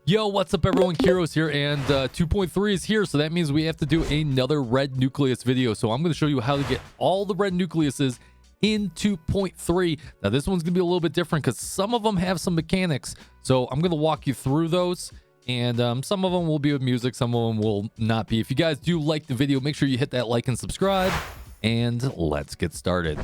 Yo, what's up everyone? Kyrios here, and 2.3 is here, so that means we have to do another red nucleus video. So I'm going to show you how to get all the red nucleuses in 2.3. Now this one's going to be a little bit different because some of them have some mechanics. So I'm going to walk you through those, and some of them will be with music, some of them will not be. If you guys do like the video, make sure you hit that like and subscribe, and let's get started.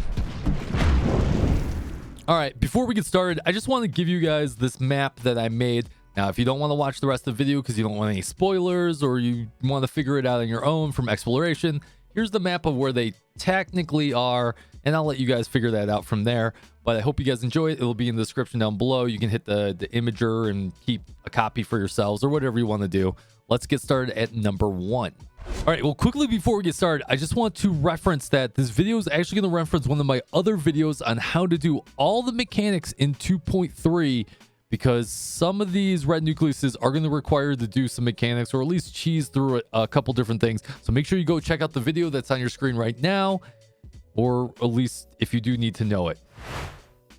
All right, before we get started, I just want to give you guys this map that I made. Now, if you don't want to watch the rest of the video because you don't want any spoilers or you want to figure it out on your own from exploration, here's the map of where they technically are, and I'll let you guys figure that out from there. But I hope you guys enjoy it. It'll be in the description down below. You can hit the imager and keep a copy for yourselves or whatever you want to do. Let's get started at number 1. All right, well, quickly before we get started, I just want to reference that this video is actually going to reference one of my other videos on how to do all the mechanics in 2.3, because some of these red nucleuses are going to require you to do some mechanics or at least cheese through a couple different things. So make sure you go check out the video that's on your screen right now, or at least if you do need to know it.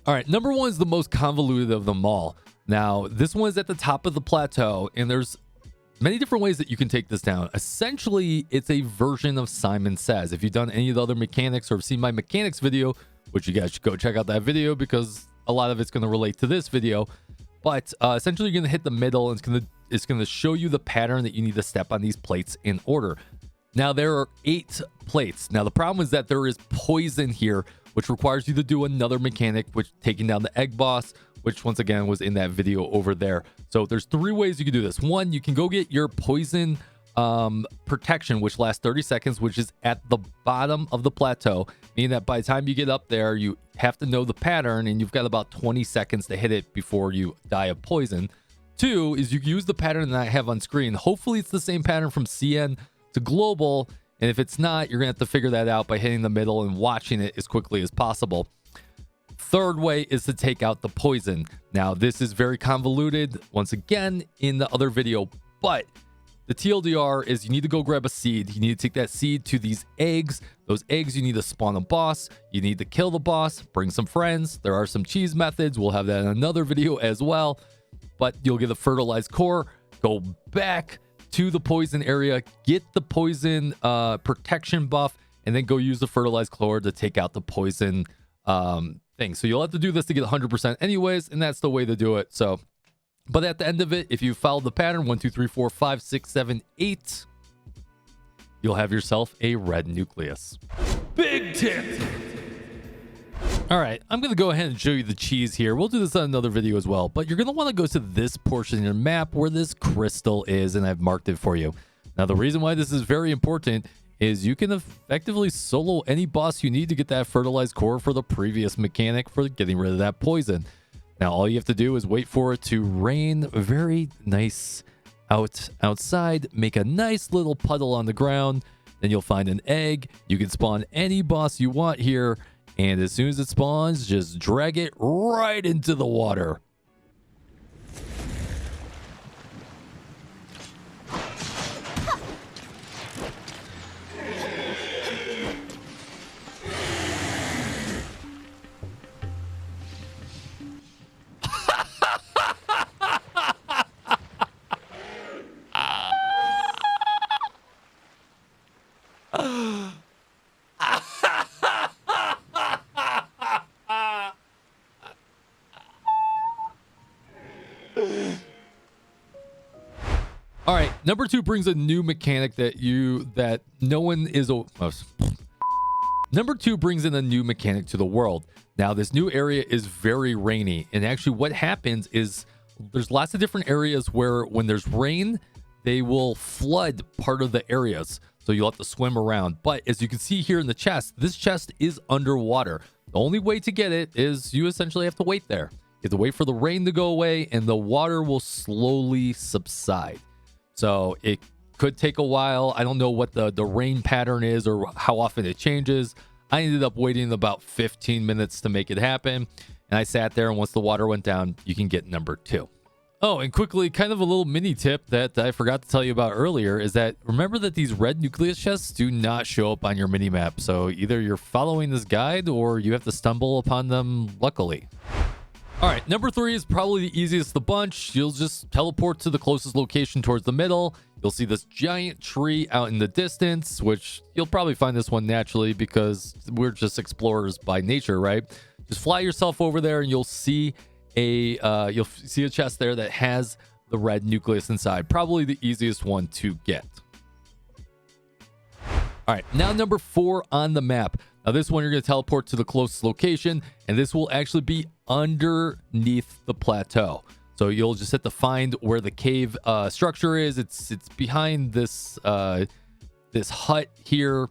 All right, number 1 is the most convoluted of them all. Now, this one is at the top of the plateau, and there's many different ways that you can take this down. Essentially, it's a version of Simon Says. If you've done any of the other mechanics or have seen my mechanics video, which you guys should go check out that video because a lot of it's going to relate to this video. But essentially, you're going to hit the middle, and it's going to show you the pattern that you need to step on these plates in order. Now, there are 8 plates. Now, the problem is that there is poison here, which requires you to do another mechanic, which taking down the egg boss, which once again was in that video over there. So there's 3 ways you can do this. 1, you can go get your poison protection, which lasts 30 seconds, which is at the bottom of the plateau, meaning that by the time you get up there, you have to know the pattern, and you've got about 20 seconds to hit it before you die of poison. 2 is you use the pattern that I have on screen. Hopefully it's the same pattern from CN to global, and if it's not, you're gonna have to figure that out by hitting the middle and watching it as quickly as possible. 3rd way is to take out the poison. Now, this is very convoluted, once again, in the other video, but the TLDR is you need to go grab a seed. You need to take that seed to these eggs. Those eggs, you need to spawn a boss. You need to kill the boss, bring some friends. There are some cheese methods. We'll have that in another video as well. But you'll get a fertilized core, go back to the poison area, get the poison protection buff, and then go use the fertilized core to take out the poison thing. So you'll have to do this to get 100% anyways, and that's the way to do it. So, but at the end of it, if you follow the pattern 1, 2, 3, 4, 5, 6, 7, 8, you'll have yourself a red nucleus. Big tip. All right, I'm going to go ahead and show you the cheese here. We'll do this on another video as well, but you're going to want to go to this portion of your map where this crystal is, and I've marked it for you. Now, the reason why this is very important is you can effectively solo any boss you need to get that fertilized core for the previous mechanic for getting rid of that poison. Now, all you have to do is wait for it to rain very nice outside, make a nice little puddle on the ground, then you'll find an egg. You can spawn any boss you want here, and as soon as it spawns, just drag it right into the water. All right, number 2 brings a new mechanic that no one is. Number 2 brings in a new mechanic to the world. Now, this new area is very rainy, and actually, what happens is there's lots of different areas where, when there's rain, they will flood part of the areas. So you'll have to swim around. But as you can see here in the chest, this chest is underwater. The only way to get it is you essentially have to wait there. You have to wait for the rain to go away, and the water will slowly subside. So it could take a while. I don't know what the rain pattern is or how often it changes. I ended up waiting about 15 minutes to make it happen. And I sat there, and once the water went down, you can get number 2. Oh, and quickly, kind of a little mini tip that I forgot to tell you about earlier is that remember that these red nucleus chests do not show up on your minimap. So either you're following this guide or you have to stumble upon them luckily. All right, number 3 is probably the easiest of the bunch. You'll just teleport to the closest location towards the middle. You'll see this giant tree out in the distance, which you'll probably find this one naturally because we're just explorers by nature, right? Just fly yourself over there and you'll see a chest there that has the red nucleus inside. Probably the easiest one to get. All right, now number 4 on the map. Now this one you're going to teleport to the closest location, and this will actually be underneath the plateau. So you'll just have to find where the cave structure is. It's behind this this hut here,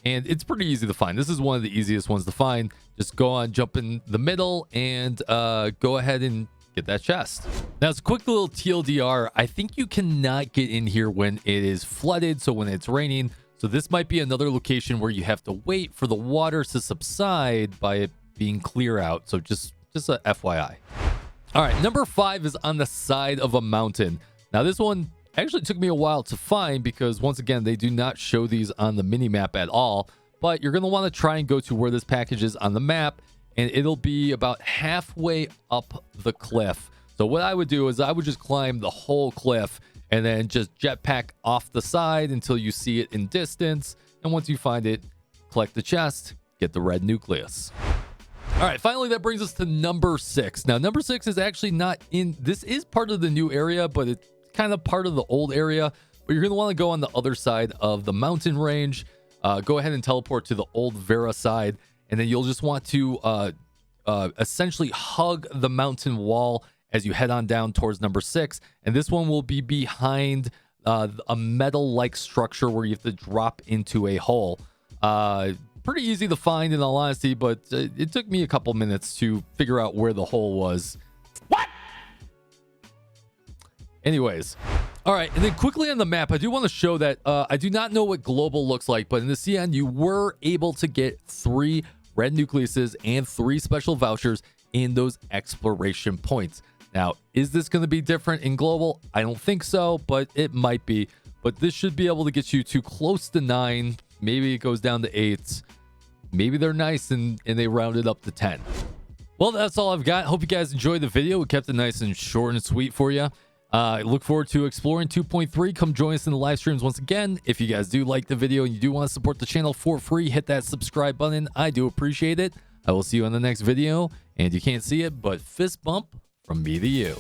and it's pretty easy to find. This is one of the easiest ones to find. Just go on, jump in the middle, and go ahead and get that chest. Now, it's a quick little TLDR. I think you cannot get in here when it is flooded, so when it's raining. So this might be another location where you have to wait for the water to subside by it being clear out. So just a FYI. All right, number 5 is on the side of a mountain. Now this one actually took me a while to find because once again, they do not show these on the mini map at all. But you're going to want to try and go to where this package is on the map, and it'll be about halfway up the cliff. So what I would do is I would just climb the whole cliff and then just jetpack off the side until you see it in distance. And once you find it, collect the chest, get the red nucleus. All right, finally, that brings us to number 6. Now, number 6 is actually not in, this is part of the new area, but it's kind of part of the old area. But you're going to want to go on the other side of the mountain range. Go ahead and teleport to the old Vera side, and then you'll just want to essentially hug the mountain wall as you head on down towards number 6. And this one will be behind a metal-like structure where you have to drop into a hole. Pretty easy to find in all honesty, but it took me a couple minutes to figure out where the hole was. What? Anyways. All right, and then quickly on the map, I do want to show that I do not know what global looks like, but in the CN, you were able to get 3 red nucleuses and 3 special vouchers in those exploration points. Now, is this going to be different in global? I don't think so, but it might be. But this should be able to get you to close to 9. Maybe it goes down to 8. Maybe they're nice and they round it up to 10. Well, that's all I've got. Hope you guys enjoyed the video. We kept it nice and short and sweet for you. I look forward to exploring 2.3. Come join us in the live streams once again. If you guys do like the video and you do want to support the channel for free, hit that subscribe button. I do appreciate it. I will see you in the next video. And you can't see it, but fist bump from me to you.